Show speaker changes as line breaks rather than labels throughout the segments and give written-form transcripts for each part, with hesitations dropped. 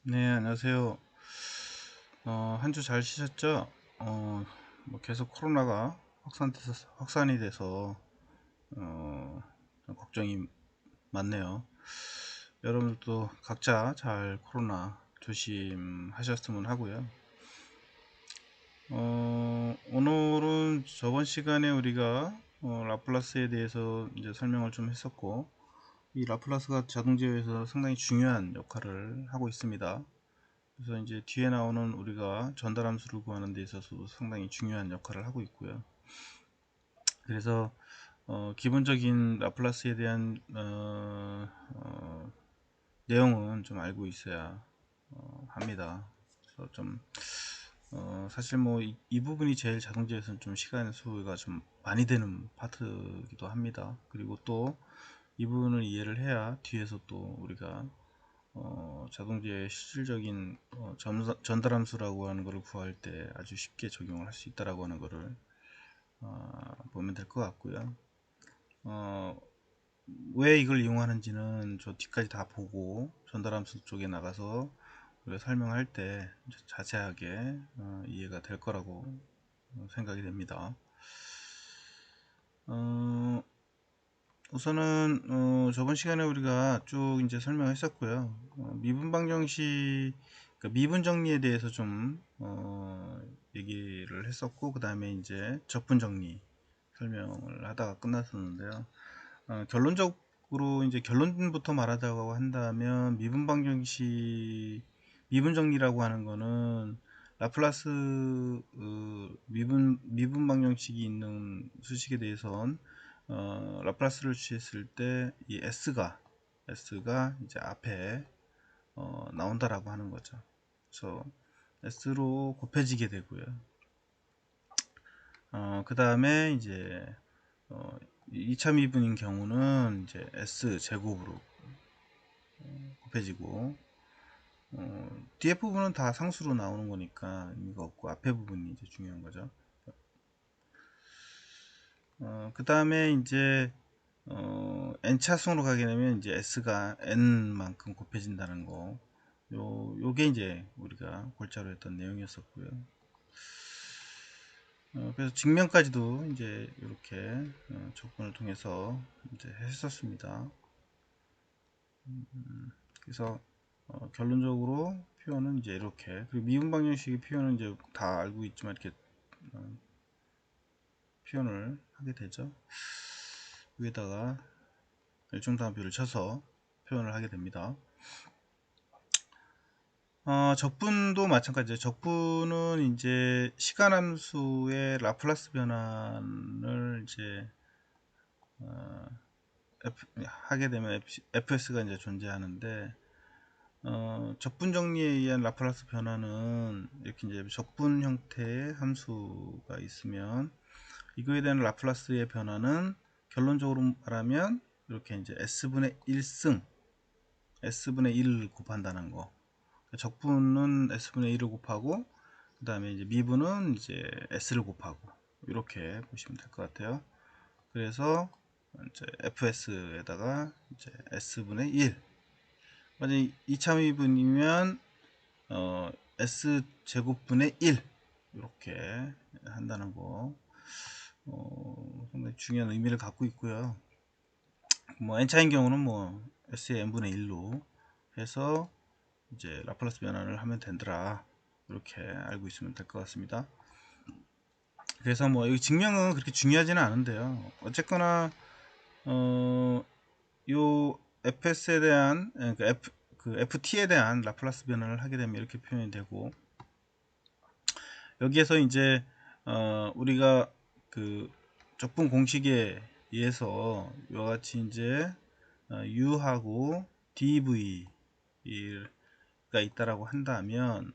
네, 안녕하세요. 한 주 잘 쉬셨죠? 뭐 계속 코로나가 확산이 돼서 좀 걱정이 많네요. 여러분들도 각자 잘 코로나 조심하셨으면 하고요. 오늘은 저번 시간에 우리가 라플라스에 대해서 이제 설명을 좀 했었고, 이 라플라스가 자동 제어에서 상당히 중요한 역할을 하고 있습니다. 그래서 이제 뒤에 나오는 우리가 전달함수를 구하는 데 있어서도 상당히 중요한 역할을 하고 있고요. 그래서 기본적인 라플라스에 대한 내용은 좀 알고 있어야 합니다. 그래서 좀 사실 뭐 이 부분이 제일 자동제에서는 좀 시간 소요가 좀 많이 되는 파트이기도 합니다. 그리고 또 이 부분을 이해를 해야 뒤에서 또 우리가 자동제의 실질적인 전달함수라고 하는 것을 구할 때 아주 쉽게 적용을 할 수 있다라고 하는 것을 보면 될 것 같고요. 어, 왜 이걸 이용하는지는 저 뒤까지 다 보고 전달함수 쪽에 나가서 우리가 설명할 때 자세하게 이해가 될 거라고 생각이 됩니다. 어, 우선은 저번 시간에 우리가 쭉 이제 설명했었고요. 미분 방정식, 그러니까 미분 정리에 대해서 좀 얘기를 했었고, 그 다음에 이제 적분 정리 설명을 하다가 끝났었는데요. 결론적으로 이제 결론부터 말하자고 한다면 미분 정리라고 하는 거는 라플라스 미분 방정식이 있는 수식에 대해선 라플라스를 취했을 때 이 s가 이제 앞에 나온다라고 하는 거죠. 그래서 s로 곱해지게 되고요. 그 다음에 이제 어, 2차 미분인 경우는 이제 s 제곱으로 곱해지고 뒤에 부분은 다 상수로 나오는 거니까 의미가 없고 앞에 부분이 이제 중요한 거죠. 그 다음에 이제 n차승으로 가게 되면 이제 s가 n만큼 곱해진다는 거. 요게 이제 우리가 골자로 했던 내용이었었고요. 그래서 직면까지도 이제 이렇게 적분을 통해서 이제 했었습니다. 그래서 결론적으로 표현은 이제 이렇게, 그리고 미분 방정식의 표현은 이제 다 알고 있지만 이렇게 표현을 하게 되죠. 위에다가 일정단표를 쳐서 표현을 하게 됩니다. 적분도 마찬가지죠. 적분은 이제 시간함수의 라플라스 변환을 이제 하게 되면 fs가 이제 존재하는데 적분 정리에 의한 라플라스 변화는 이렇게 이제 적분 형태의 함수가 있으면 이거에 대한 라플라스의 변화는 결론적으로 말하면 이렇게 이제 s분의 1승 s분의 1을 곱한다는 거. 적분은 s분의 1을 곱하고 그 다음에 이제 미분은 이제 s를 곱하고 이렇게 보시면 될 것 같아요. 그래서 이제 fs에다가 이제 s분의 1 만약 2차 미분이면 s 제곱분의 1 이렇게 한다는 거 상당히 중요한 의미를 갖고 있고요. 뭐 n차인 경우는 뭐 s의 n분의 1로 해서 이제 라플라스 변환을 하면 된다 이렇게 알고 있으면 될 것 같습니다. 그래서 뭐 여기 증명은 그렇게 중요하지는 않은데요. 어쨌거나 요 fs에 대한 그 ft에 대한 라플라스 변환을 하게 되면 이렇게 표현이 되고, 여기에서 이제 우리가 그 적분 공식에 의해서 이와 같이 이제 u하고 dv가 있다라고 한다면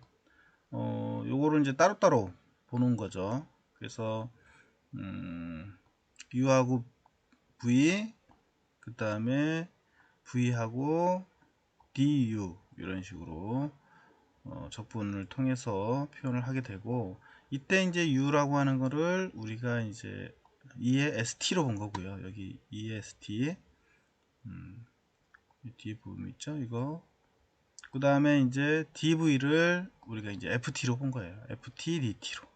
요거를 이제 따로따로 보는 거죠. 그래서 u하고 v, 그 다음에 v하고 du 이런 식으로 적분을 통해서 표현을 하게 되고, 이때 이제 u라고 하는 거를 우리가 이제 2의 st로 본 거고요. 여기 2의 st 뒤에 부분 있죠. 이거 그 다음에 이제 dv를 우리가 이제 ft로 본 거예요. ft dt로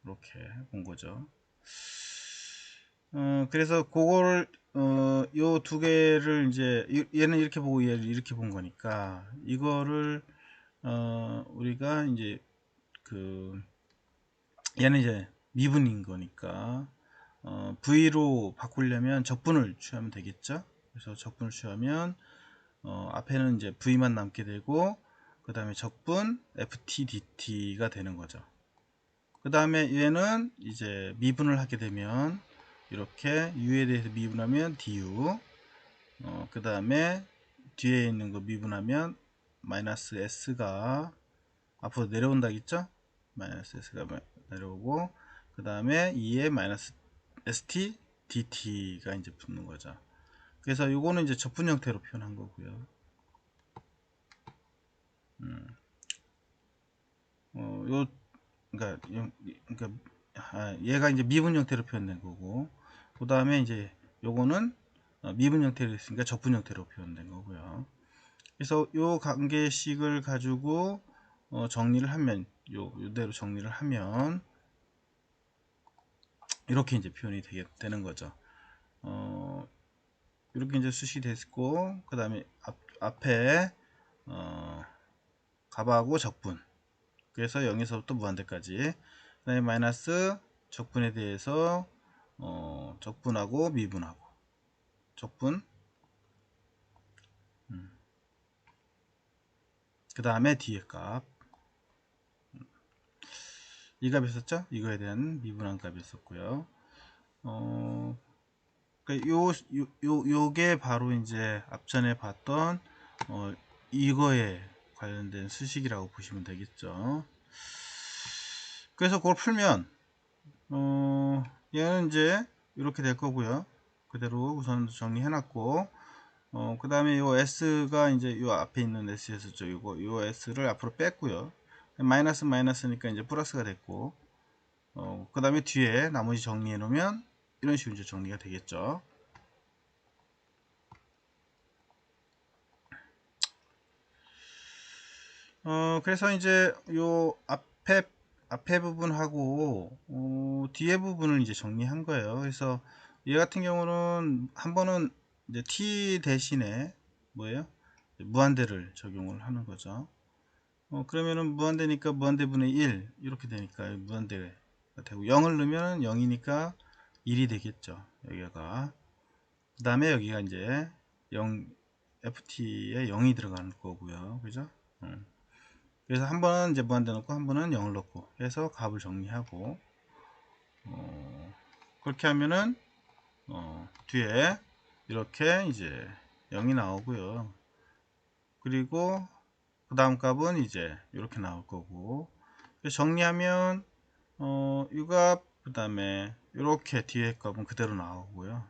이렇게 본 거죠. 그래서 그거를 요 두 개를 이제 얘는 이렇게 보고 얘를 이렇게 본 거니까 이거를 우리가 이제 그 얘는 이제 미분인 거니까 v로 바꾸려면 적분을 취하면 되겠죠. 그래서 적분을 취하면 앞에는 이제 v만 남게 되고 그 다음에 적분 ft dt가 되는 거죠. 그 다음에 얘는 이제 미분을 하게 되면 이렇게 u에 대해서 미분하면 du, 그 다음에 뒤에 있는 거 미분하면 마이너스 s가 앞으로 내려온다 했죠. 마이너스 s가 내려오고 그 다음에 2에 마이너스 st dt가 이제 붙는 거죠. 그래서 요거는 이제 적분 형태로 표현한 거고요. 요 그러니까 얘가 이제 미분 형태로 표현된 거고, 그 다음에 이제 요거는 미분 형태로 있으니까 적분 형태로 표현된 거고요. 그래서 요 관계식을 가지고 정리를 하면 요대로 정리를 하면 이렇게 이제 표현이 되는 거죠. 이렇게 이제 수식이 됐고, 그 다음에 앞에 값하고 적분, 그래서 0에서부터 무한대까지, 그 다음에 마이너스 적분에 대해서 적분하고 미분하고 적분, 그 다음에 뒤에 값, 이 값이 있었죠? 이거에 대한 미분한 값이 있었고요. 그러니까 요게 바로 이제 앞전에 봤던 이거에 관련된 수식이라고 보시면 되겠죠. 그래서 그걸 풀면 얘는 이제 이렇게 될 거고요. 그대로 우선 정리해 놨고, 그 다음에 요 s가 이제 요 앞에 있는 s였죠. 요 s를 앞으로 뺐고요. 마이너스 마이너스니까 이제 플러스가 됐고, 그 다음에 뒤에 나머지 정리해 놓으면 이런 식으로 이제 정리가 되겠죠. 그래서 이제 요 앞에 부분하고 뒤에 부분을 이제 정리한 거예요. 그래서 얘 같은 경우는 한 번은 이제 t 대신에 뭐예요? 무한대를 적용을 하는 거죠. 그러면은 무한대니까 무한대분의 1 이렇게 되니까 무한대가 되고, 0을 넣으면 0이니까 1이 되겠죠. 여기가 그 다음에 여기가 이제 0 ft에 0이 들어가는 거고요. 그죠? 그래서 한 번은 이제 무한대 넣고 한 번은 0을 넣고 해서 값을 정리하고, 그렇게 하면은 뒤에 이렇게 이제 0이 나오고요. 그리고 그 다음 값은 이제 이렇게 나올 거고, 정리하면 이값 그 다음에 이렇게 뒤에 값은 그대로 나오고요.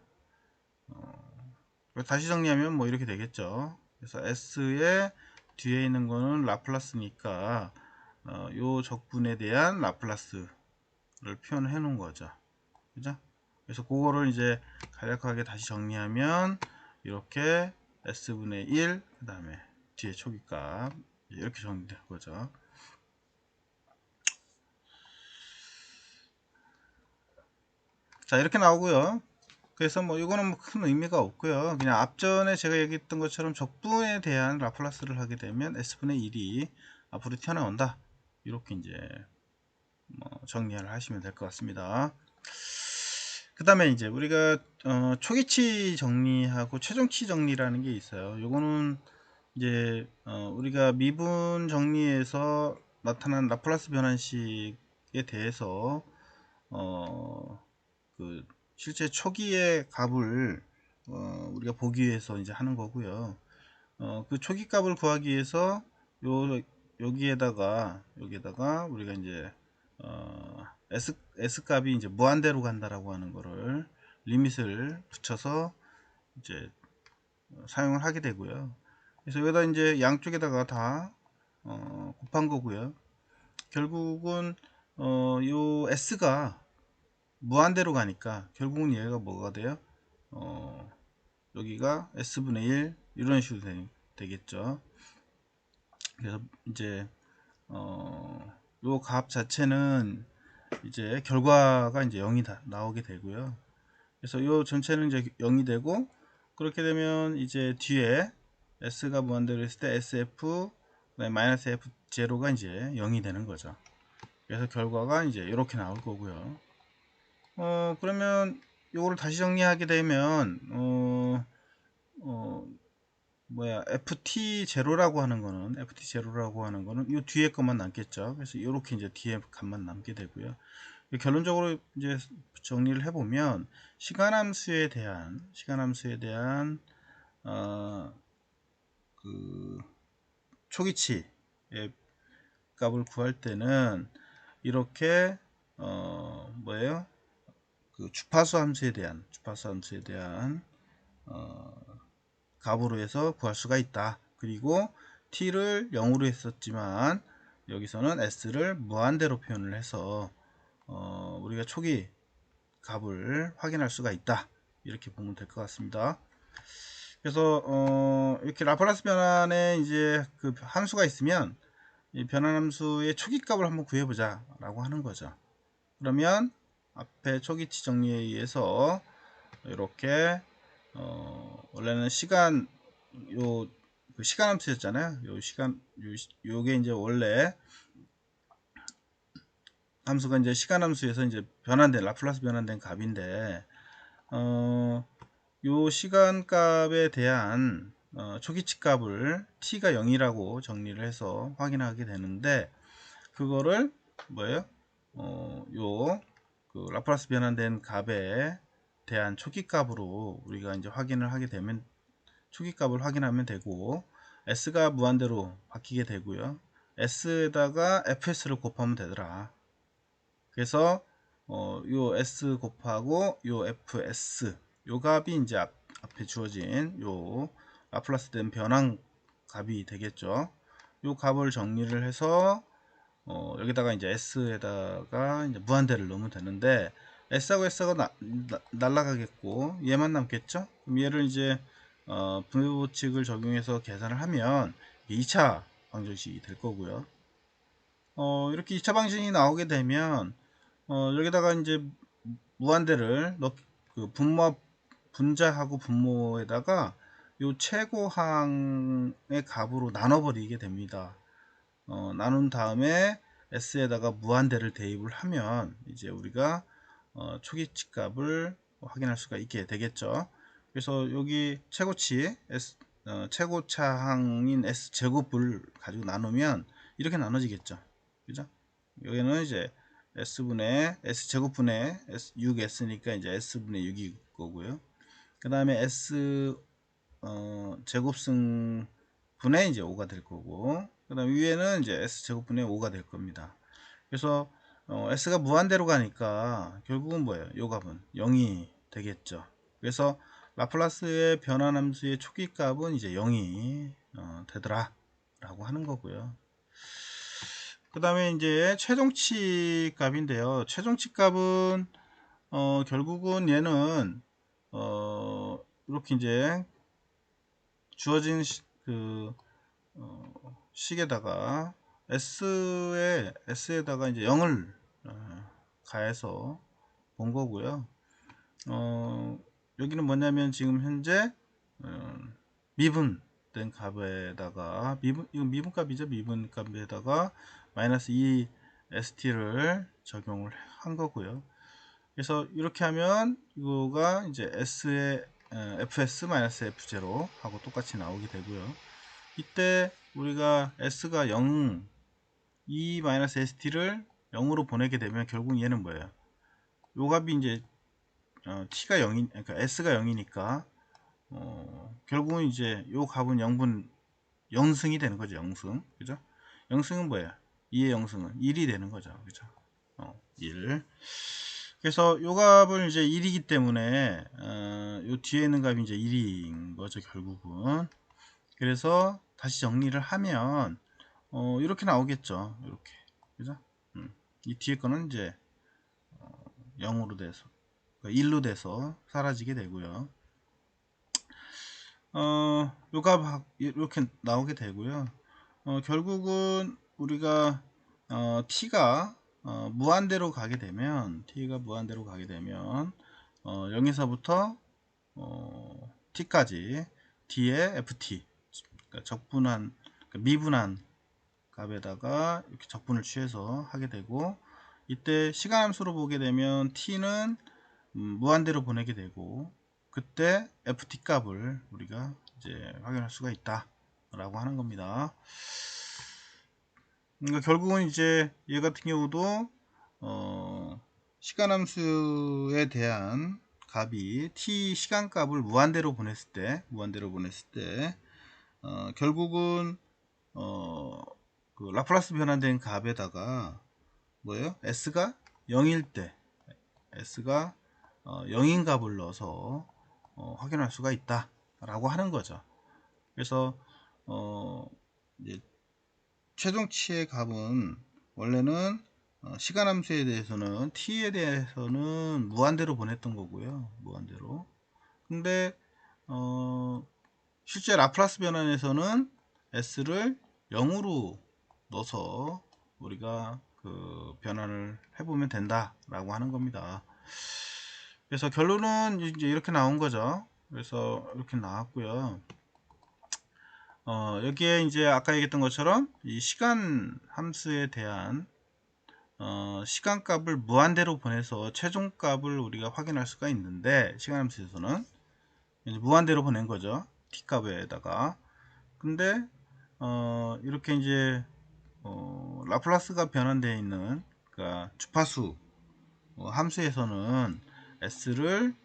다시 정리하면 뭐 이렇게 되겠죠. 그래서 s의 뒤에 있는 거는 라플라스니까 요 적분에 대한 라플라스를 표현해 놓은 거죠. 그죠? 그래서 그거를 이제 간략하게 다시 정리하면 이렇게 s분의 1, 그 다음에 뒤에 초기값 이렇게 정리된 거죠. 자, 이렇게 나오고요. 그래서 뭐 이거는 뭐 큰 의미가 없고요. 그냥 앞전에 제가 얘기했던 것처럼 적분에 대한 라플라스를 하게 되면 s분의 1이 앞으로 튀어나온다. 이렇게 이제 뭐 정리를 하시면 될 것 같습니다. 그 다음에 이제 우리가 초기치 정리하고 최종치 정리라는 게 있어요. 요거는 이제 우리가 미분 정리에서 나타난 라플라스 변환식에 대해서 그 실제 초기의 값을 우리가 보기 위해서 이제 하는 거고요. 그 초기 값을 구하기 위해서 여기에다가 우리가 이제 s 값이 이제 무한대로 간다라고 하는 거를 리밋을 붙여서 이제 사용을 하게 되고요. 그래서 여기다 이제 양쪽에다가 다 곱한 거고요. 결국은 요 s가 무한대로 가니까 결국은 얘가 뭐가 돼요? 여기가 s분의 1 이런 식으로 되니 되겠죠. 그래서 이제 요 값 자체는 이제 결과가 이제 0이 나오게 되고요. 그래서 요 전체는 이제 0이 되고, 그렇게 되면 이제 뒤에 s가 무한대로 했을 때 sf 그다음에 마이너스 f0가 이제 0이 되는 거죠. 그래서 결과가 이제 이렇게 나올 거고요. 그러면 요거를 다시 정리하게 되면 뭐야, ft0라고 하는 거는 요 뒤에 것만 남겠죠. 그래서 이렇게 이제 뒤에 값만 남게 되고요. 결론적으로 이제 정리를 해보면 시간함수에 대한 그 초기치의 값을 구할 때는 이렇게 뭐예요? 그 주파수 함수에 대한 값으로 해서 구할 수가 있다. 그리고 t를 0으로 했었지만 여기서는 s를 무한대로 표현을 해서 우리가 초기 값을 확인할 수가 있다. 이렇게 보면 될 것 같습니다. 그래서 이렇게 라플라스 변환에 이제 그 함수가 있으면 이 변환 함수의 초기 값을 한번 구해보자 라고 하는 거죠. 그러면 앞에 초기치 정리에 의해서 이렇게 원래는 시간 그 시간 함수였잖아요. 요게 이제 원래 함수가 이제 시간 함수에서 이제 라플라스 변환된 값인데 요 시간 값에 대한 초기치 값을 t가 0이라고 정리를 해서 확인하게 되는데, 그거를 뭐예요? 그 라플라스 변환된 값에 대한 초기 값으로 우리가 이제 확인을 하게 되면 초기 값을 확인하면 되고, s가 무한대로 바뀌게 되고요. s에다가 fs를 곱하면 되더라. 그래서 요 s 곱하고 요 fs 요 값이 이제 앞에 주어진 요 라플라스 된 변환 값이 되겠죠. 요 값을 정리를 해서 여기다가 이제 s에다가 이제 무한대를 넣으면 되는데, s하고 s가 날라가겠고 얘만 남겠죠. 그럼 얘를 이제 분배법칙을 적용해서 계산을 하면 2차 방정식이 될 거고요. 이렇게 2차 방정식이 나오게 되면 여기다가 이제 무한대를 그 분자하고 분모에다가 요 최고항의 값으로 나눠버리게 됩니다. 나눈 다음에 s에다가 무한대를 대입을 하면 이제 우리가 초기치 값을 확인할 수가 있게 되겠죠. 그래서 여기 최고차항인 s 제곱을 가지고 나누면 이렇게 나눠지겠죠. 그죠? 여기는 이제 s 제곱분의 6s니까 이제 s분의 6이 거고요. 그 다음에 s 제곱승 분의 이제 5가 될 거고, 그 다음 위에는 이제 s 제곱분의 5가 될 겁니다. 그래서 s가 무한대로 가니까 결국은 뭐예요? 요 값은 0이 되겠죠. 그래서 라플라스의 변환함수의 초기 값은 이제 0이 되더라 라고 하는 거고요. 그 다음에 이제 최종치 값인데요. 최종치 값은 결국은 얘는 이렇게 이제 주어진 그 식에다가 s에다가 이제 0을 가해서 본 거고요. 여기는 뭐냐면 지금 현재 미분된 값에다가 이건 미분값이죠. 미분값에다가 마이너스 2 st를 적용을 한 거고요. 그래서 이렇게 하면 이거가 이제 s의 fs 마이너스 f0 하고 똑같이 나오게 되고요. 이때 우리가 s가 0, 2-st를 0으로 보내게 되면 결국 얘는 뭐예요? 요 값이 이제 t가 0이, 그러니까 s가 0이니까 결국은 이제 요 값은 0승이 되는 거죠. 0승. 그죠? 0승은 뭐예요? 2의 0승은 1이 되는 거죠. 그죠? 1. 그래서 요 값은 이제 1이기 때문에 요 뒤에 있는 값이 이제 1인 거죠. 결국은. 그래서 다시 정리를 하면 이렇게 나오겠죠. 이렇게. 그죠? 이 뒤에 거는 이제 0으로 돼서 1로 돼서 사라지게 되고요. 요가 이렇게 나오게 되고요. 결국은 우리가 t가 무한대로 가게 되면 0에서부터 t까지 d의 ft, 그러니까 적분한, 그러니까 미분한 값에다가 이렇게 적분을 취해서 하게 되고, 이때 시간함수로 보게 되면 t는 무한대로 보내게 되고, 그때 ft 값을 우리가 이제 확인할 수가 있다 라고 하는 겁니다. 그러니까 결국은 이제 얘 같은 경우도 시간함수에 대한 값이 t 시간값을 무한대로 보냈을 때 결국은 그 라플라스 변환된 값에다가 뭐예요? s가 0일 때 s가 0인 값을 넣어서 확인할 수가 있다 라고 하는 거죠. 그래서 이제 최종치의 값은 원래는 시간함수에 대해서는 t에 대해서는 무한대로 보냈던 거고요. 무한대로. 근데 실제 라플라스 변환에서는 s를 0으로 넣어서 우리가 그 변환을 해보면 된다라고 하는 겁니다. 그래서 결론은 이제 이렇게 나온 거죠. 그래서 이렇게 나왔고요. 여기에 이제 아까 얘기했던 것처럼 이 시간 함수에 대한 시간값을 무한대로 보내서 최종값을 우리가 확인할 수가 있는데, 시간 함수에서는 이제 무한대로 보낸 거죠. t값에다가. 근데 이렇게 이제 라플라스가 변환되어 있는, 그러니까 주파수 함수에서는 s를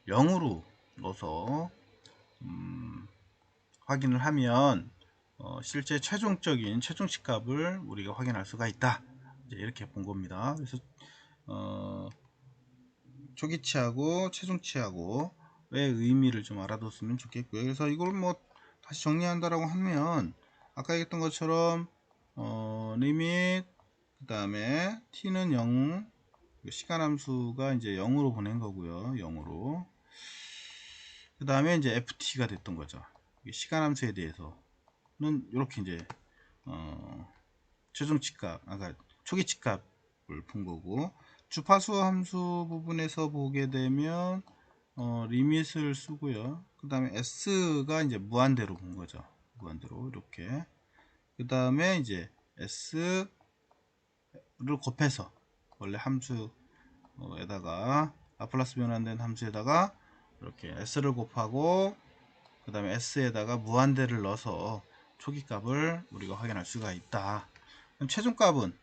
0으로 넣어서 확인을 하면 실제 최종적인 최종치 값을 우리가 확인할 수가 있다. 이렇게 본 겁니다. 그래서 초기치하고 최종치하고 의 의미를 좀 알아뒀으면 좋겠고요. 그래서 이걸 뭐 다시 정리한다라고 하면 아까 얘기했던 것처럼 리밋, 그 다음에 t는 0, 시간함수가 이제 0으로 보낸 거고요. 0으로. 그 다음에 이제 ft가 됐던 거죠. 시간함수에 대해서는 이렇게 이제 최종치값, 아까 초기치값을 본 거고, 주파수 함수 부분에서 보게 되면 리밋을 쓰고요. 그 다음에 s가 이제 무한대로 본 거죠. 무한대로 이렇게. 그 다음에 이제 s를 곱해서 원래 함수에다가 라플라스 변환된 함수에다가 이렇게 s를 곱하고 그 다음에 s에다가 무한대를 넣어서 초기값을 우리가 확인할 수가 있다. 그럼 최종값은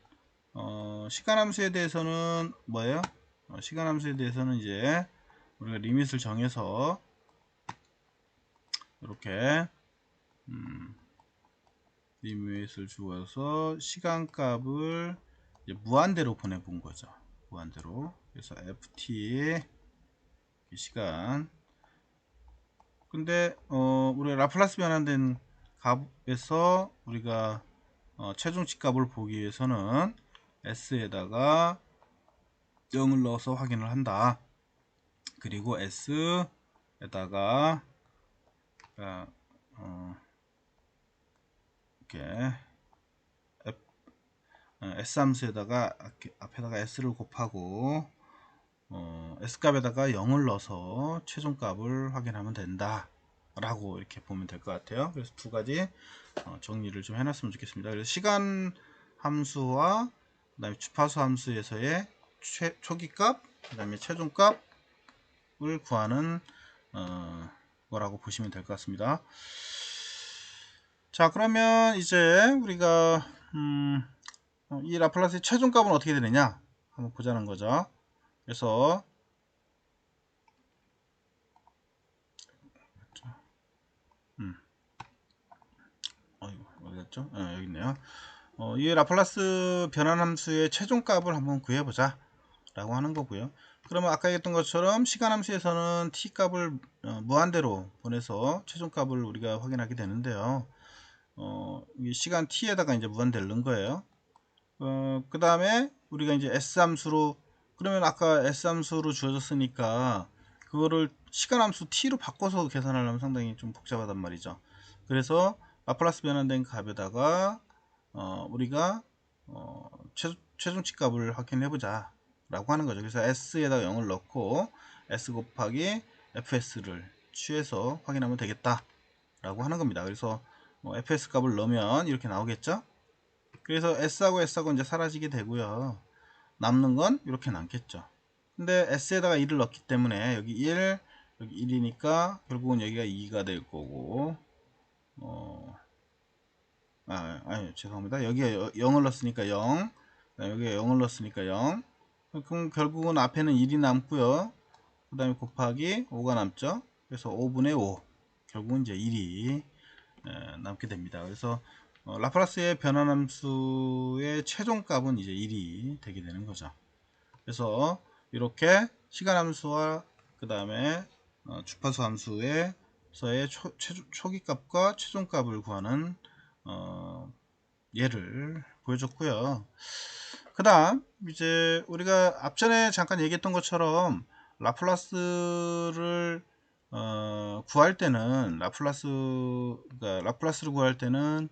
시간함수에 대해서는 뭐예요? 시간함수에 대해서는 이제 우리가 리밋을 정해서 이렇게 리밋을 주어서 시간값을 이제 무한대로 보내본 거죠. 무한대로. 그래서 ft 시간. 근데 우리가 라플라스 변환된 값에서 우리가 최종치 값을 보기 위해서는 s에다가 0을 넣어서 확인을 한다. 그리고 s에다가 이렇게 s 함수에다가 앞에다가 s를 곱하고 s값에다가 0을 넣어서 최종값을 확인하면 된다 라고 이렇게 보면 될 것 같아요. 그래서 두 가지 정리를 좀 해놨으면 좋겠습니다. 그래서 시간 함수와 그 다음에 주파수 함수에서의 초기값, 그 다음에 최종값을 구하는 거라고 보시면 될 것 같습니다. 자, 그러면 이제 우리가 이 라플라스의 최종값은 어떻게 되느냐 한번 보자는 거죠. 그래서 어디 갔죠? 여기 있네요. 이 라플라스 변환함수의 최종값을 한번 구해보자 라고 하는 거고요. 그러면 아까 얘기했던 것처럼 시간함수에서는 t값을 무한대로 보내서 최종값을 우리가 확인하게 되는데요. 이 시간 t에다가 이제 무한대를 넣은 거예요. 그 다음에 우리가 이제 s함수로, 그러면 아까 s함수로 주어졌으니까 그거를 시간함수 t로 바꿔서 계산하려면 상당히 좀 복잡하단 말이죠. 그래서 라플라스 변환된 값에다가 우리가 최종치 값을 확인해 보자 라고 하는 거죠. 그래서 s에다가 0을 넣고 s 곱하기 fs를 취해서 확인하면 되겠다 라고 하는 겁니다. 그래서 fs 값을 넣으면 이렇게 나오겠죠. 그래서 s하고 s하고 이제 사라지게 되고요. 남는 건 이렇게 남겠죠. 근데 s에다가 1을 넣기 때문에 여기 1, 여기 1이니까 결국은 여기가 2가 될 거고, 아니 죄송합니다. 여기에 0을 넣었으니까 0, 여기에 0을 넣었으니까 0. 그럼 결국은 앞에는 1이 남고요. 그 다음에 곱하기 5가 남죠. 그래서 5분의 5. 결국은 이제 1이 남게 됩니다. 그래서 라플라스의 변환함수의 최종값은 이제 1이 되게 되는 거죠. 그래서 이렇게 시간함수와 그 다음에 주파수 함수의 초기값과 최종값을 구하는 예를 보여줬고요. 그 다음 이제 우리가 앞전에 잠깐 얘기했던 것처럼 라플라스를 구할 때는 라플라스를 구할 때는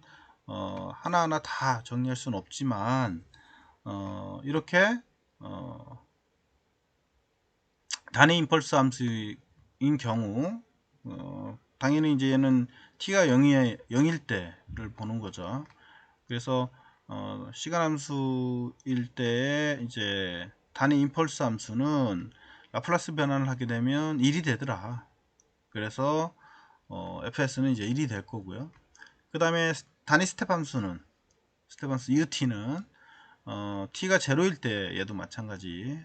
하나하나 다 정리할 수는 없지만 이렇게 단위 임펄스 함수인 경우 당연히 이제 얘는 t가 0일 때를 보는 거죠. 그래서 시간 함수일 때 이제 단위 임펄스 함수는 라플라스 변환을 하게 되면 1이 되더라. 그래서 fs는 이제 1이 될 거고요. 그 다음에 단위 스텝 함수는 ut는 t가 0일 때 얘도 마찬가지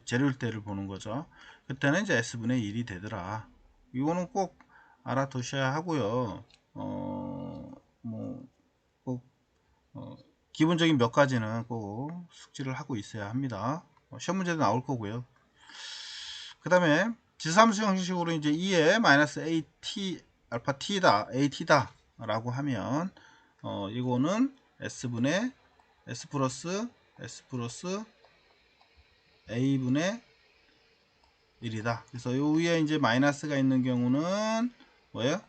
제로일 때를 보는 거죠. 그때는 이제 s분의 1이 되더라. 이거는 꼭 알아두셔야 하고요. 꼭 기본적인 몇 가지는 꼭 숙지를 하고 있어야 합니다. 시험 문제도 나올 거고요. 그 다음에 지수함수 형식으로 이제 2에 마이너스 at 알파 t다 at다 라고 하면 이거는 s분의 s 플러스 a분의 1이다. 그래서 요 위에 이제 마이너스가 있는 경우는 뭐예요?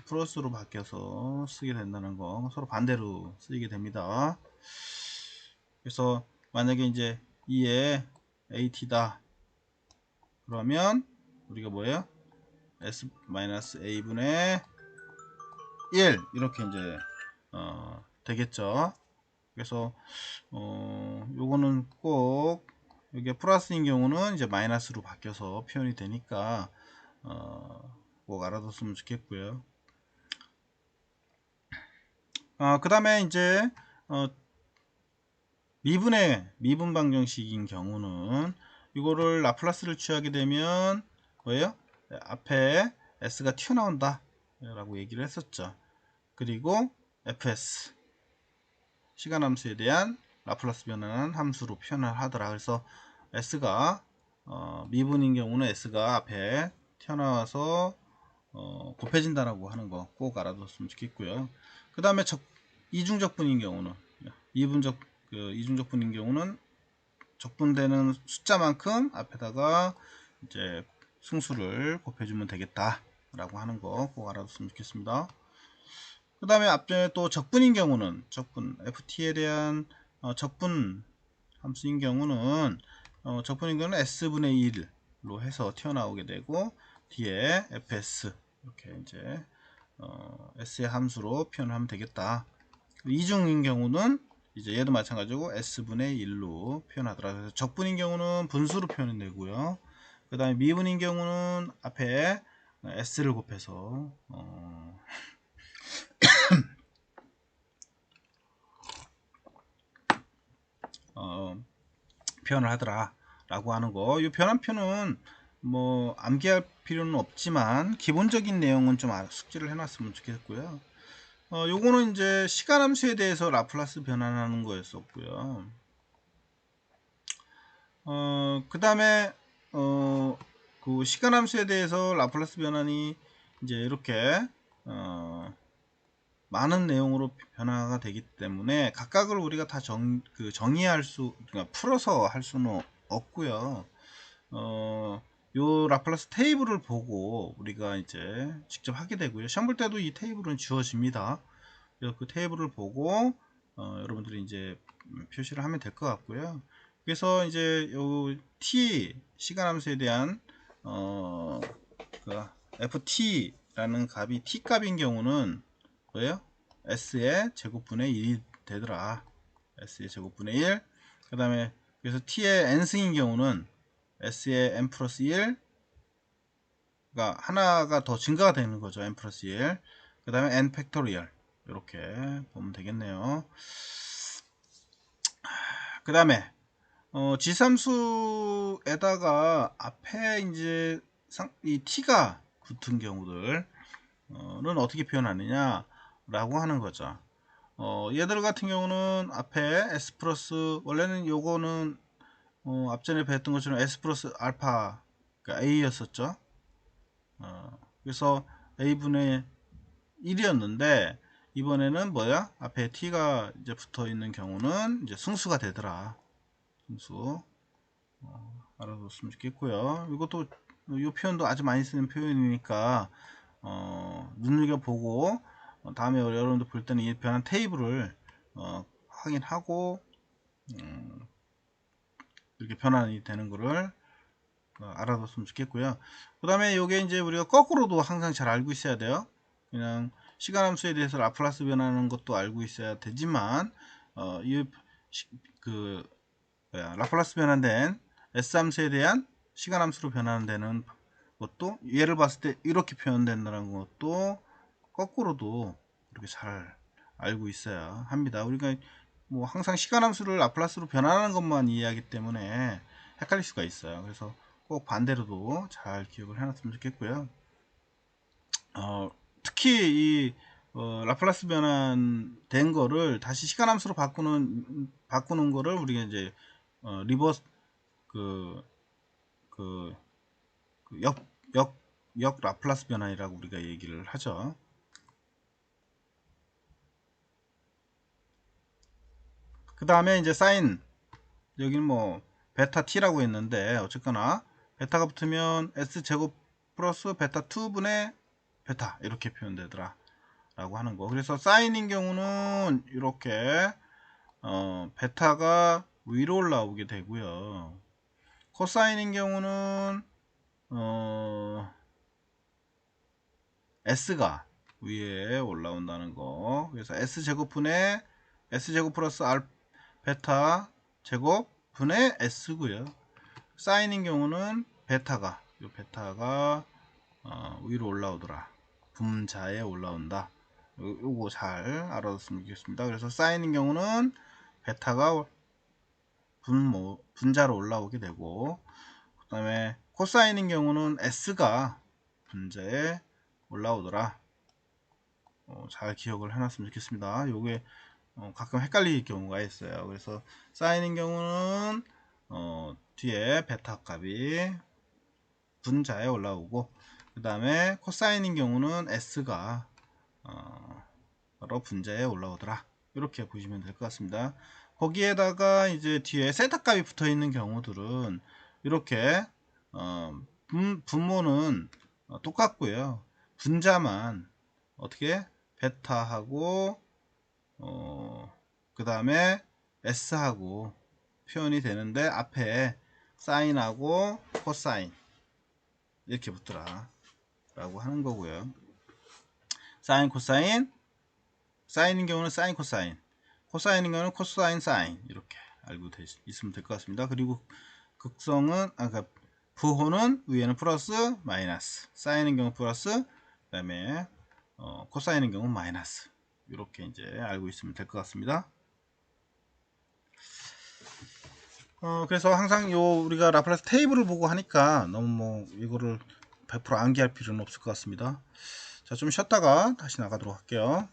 플러스로 바뀌어서 쓰게 된다는 거. 서로 반대로 쓰이게 됩니다. 그래서 만약에 이제 2에 at다. 그러면 우리가 뭐예요? s-a분의 1 이렇게 이제 되겠죠. 그래서 요거는 꼭 여기 플러스인 경우는 이제 마이너스로 바뀌어서 표현이 되니까 꼭 알아뒀으면 좋겠고요. 그 다음에 이제 미분 방정식인 경우는 이거를 라플라스를 취하게 되면 뭐예요? 앞에 s가 튀어나온다 라고 얘기를 했었죠. 그리고 fs 시간함수에 대한 라플라스 변환한 함수로 표현을 하더라. 그래서 s가 미분인 경우는 s가 앞에 튀어나와서 곱해진다라고 하는 거 꼭 알아뒀으면 좋겠고요. 그 다음에 이중적분인 경우는 이중적분인 경우는 적분되는 숫자만큼 앞에다가 이제 승수를 곱해주면 되겠다라고 하는 거 꼭 알아뒀으면 좋겠습니다. 그 다음에 앞전에 또 적분인 경우는 ft에 대한 적분 함수인 경우는 s분의 1로 해서 튀어나오게 되고 뒤에 fs 이렇게 이제 s의 함수로 표현하면 되겠다. 이중인 경우는 이제 얘도 마찬가지고 s분의 1로 표현하더라. 그래서 적분인 경우는 분수로 표현이 되고요. 그 다음에 미분인 경우는 앞에 s를 곱해서 표현을 하더라 라고 하는 거. 이 변환표는 뭐 암기할 필요는 없지만 기본적인 내용은 좀 숙지를 해놨으면 좋겠고요. 요거는 이제 시간함수에 대해서 라플라스 변환하는 거였었고요. 그 다음에 그 시간함수에 대해서 라플라스 변환이 이제 이렇게 많은 내용으로 변화가 되기 때문에 각각을 우리가 다 정의할 그러니까 풀어서 할 수는 없고요. 요 라플라스 테이블을 보고 우리가 이제 직접 하게 되고요. 시험 볼 때도 이 테이블은 주어집니다. 그래서 그 테이블을 보고 여러분들이 이제 표시를 하면 될 것 같고요. 그래서 이제 요 t 시간 함수에 대한 그 ft라는 값이 t 값인 경우는 뭐예요? s의 제곱분의 1이 되더라. s의 제곱분의 1. 그 다음에 그래서 t의 n승인 경우는 s의 n 플러스 1, 그러니까 하나가 더 증가가 되는 거죠. n 플러스 1. 그 다음에 n 팩토리얼, 이렇게 보면 되겠네요. 그 다음에 지함수에다가 앞에 이제 이 t가 붙은 경우들은 어떻게 표현하느냐 라고 하는 거죠. 얘들 같은 경우는 앞에 s 플러스, 원래는 요거는 앞전에 배웠던 것처럼 s 플러스 알파, 그러니까 a였었죠. 그래서 a분의 1이었는데 이번에는 뭐야? 앞에 t가 이제 붙어 있는 경우는 이제 승수가 되더라. 승수. 알아뒀으면 좋겠고요. 이것도 이 표현도 아주 많이 쓰는 표현이니까 눈여겨보고 다음에 여러분들 볼 때는 이 변환 테이블을 확인하고 이렇게 변환이 되는 거를 알아뒀으면 좋겠고요. 그 다음에 요게 이제 우리가 거꾸로도 항상 잘 알고 있어야 돼요. 그냥 시간 함수에 대해서 라플라스 변하는 것도 알고 있어야 되지만 그 라플라스 변환된 S 함수에 대한 시간 함수로 변환되는 것도 얘를 봤을 때 이렇게 표현된다는 것도 거꾸로도 이렇게 잘 알고 있어야 합니다. 우리가 뭐 항상 시간 함수를 라플라스로 변환하는 것만 이해하기 때문에 헷갈릴 수가 있어요. 그래서 꼭 반대로도 잘 기억을 해놨으면 좋겠고요. 특히 이 라플라스 변환된 거를 다시 시간 함수로 바꾸는 거를 우리가 이제 리버스 역 라플라스 변환이라고 우리가 얘기를 하죠. 그 다음에 이제 사인, 여기는 뭐 베타 t라고 했는데 어쨌거나 베타가 붙으면 s제곱 플러스 베타 2분의 베타 이렇게 표현되더라 라고 하는 거. 그래서 사인인 경우는 이렇게 베타가 위로 올라오게 되고요. 코사인인 경우는 s가 위에 올라온다는 거. 그래서 s제곱분의 s제곱 플러스 베타 제곱 분의 s고요. 사인인 경우는 베타가 위로 올라오더라. 분자에 올라온다. 요거 잘 알아뒀으면 좋겠습니다. 그래서 사인인 경우는 베타가 분자로 올라오게 되고, 그 다음에 코사인인 경우는 s가 분자에 올라오더라. 잘 기억을 해놨으면 좋겠습니다. 요게 가끔 헷갈릴 경우가 있어요. 그래서 사인인 경우는 뒤에 베타 값이 분자에 올라오고, 그 다음에 코사인인 경우는 s가 바로 분자에 올라오더라. 이렇게 보시면 될 것 같습니다. 거기에다가 이제 뒤에 세타 값이 붙어 있는 경우들은 이렇게 분모는 똑같고요. 분자만 어떻게 베타하고 그 다음에 s하고 표현이 되는데 앞에 사인하고 코사인 이렇게 붙더라 라고 하는 거고요. 사인 코사인, 사인인 경우는 사인 코사인, 코사인인 경우는 코사인 사인, 이렇게 알고 있으면 될 것 같습니다. 그리고 극성은 그러니까 부호는 위에는 플러스 마이너스, 사인인 경우 플러스, 그 다음에 코사인인 경우 마이너스, 이렇게 이제 알고 있으면 될 것 같습니다. 그래서 항상 우리가 라플라스 테이블을 보고 하니까 너무 뭐 이거를 100% 암기할 필요는 없을 것 같습니다. 자, 좀 쉬었다가 다시 나가도록 할게요.